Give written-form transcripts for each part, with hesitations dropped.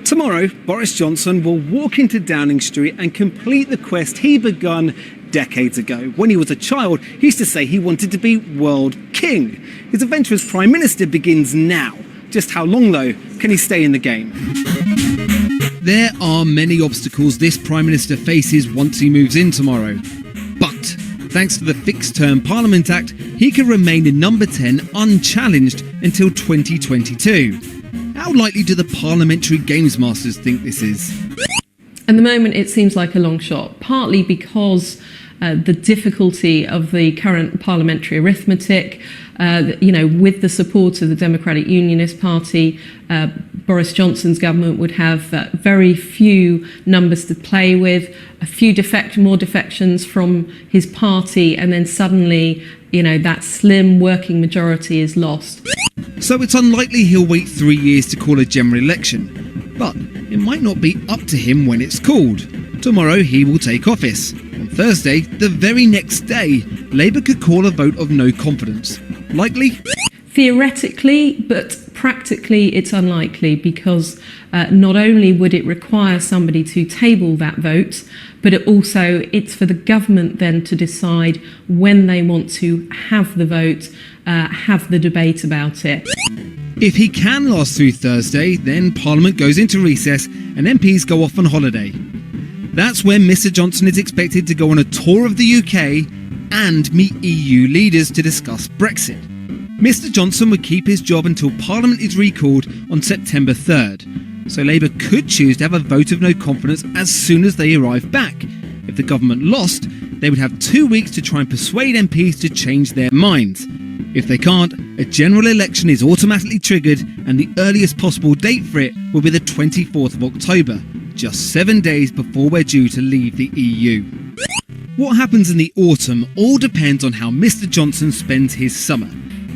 Tomorrow, Boris Johnson will walk into Downing Street and complete the quest he begun decades ago. When he was a child, he used to say he wanted to be world king. His adventure as Prime Minister begins now. Just how long, though, can he stay in the game? There are many obstacles this Prime Minister faces once he moves in tomorrow. But, thanks to the Fixed Term Parliament Act, he can remain in number 10 unchallenged until 2022. How likely do the parliamentary games masters think this is? At the moment, it seems like a long shot, partly because the difficulty of the current parliamentary arithmetic, with the support of the Democratic Unionist Party, Boris Johnson's government would have very few numbers to play with, a few more defections from his party, and then suddenly, that slim working majority is lost. So it's unlikely he'll wait 3 years to call a general election. But it might not be up to him when it's called. Tomorrow he will take office. On Thursday, the very next day, Labour could call a vote of no confidence. Likely? Theoretically, but practically it's unlikely, because not only would it require somebody to table that vote, but it's for the government then to decide when they want to have the vote, have the debate about it. If he can last through Thursday, then Parliament goes into recess and MPs go off on holiday. That's when Mr Johnson is expected to go on a tour of the UK and meet EU leaders to discuss Brexit. Mr Johnson would keep his job until Parliament is recalled on September 3rd, so Labour could choose to have a vote of no confidence as soon as they arrive back. If the government lost, they would have 2 weeks to try and persuade MPs to change their minds. If they can't, a general election is automatically triggered, and the earliest possible date for it will be the 24th of October, just 7 days before we're due to leave the EU. What happens in the autumn all depends on how Mr Johnson spends his summer.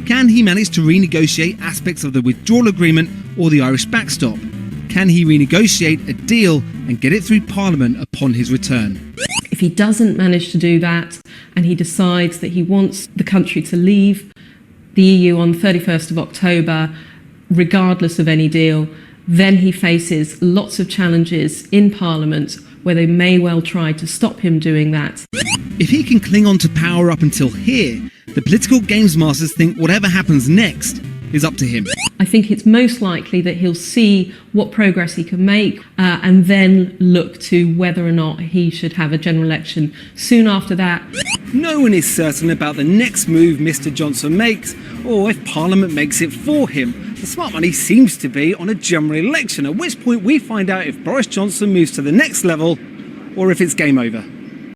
Can he manage to renegotiate aspects of the withdrawal agreement or the Irish backstop? Can he renegotiate a deal and get it through Parliament upon his return? If he doesn't manage to do that, and he decides that he wants the country to leave the EU on the 31st of October, regardless of any deal, then he faces lots of challenges in Parliament where they may well try to stop him doing that. If he can cling on to power up until here, the political games masters think whatever happens next is up to him. I think it's most likely that he'll see what progress he can make and then look to whether or not he should have a general election soon after that. No one is certain about the next move Mr Johnson makes, or if Parliament makes it for him. The smart money seems to be on a general election, at which point we find out if Boris Johnson moves to the next level or if it's game over.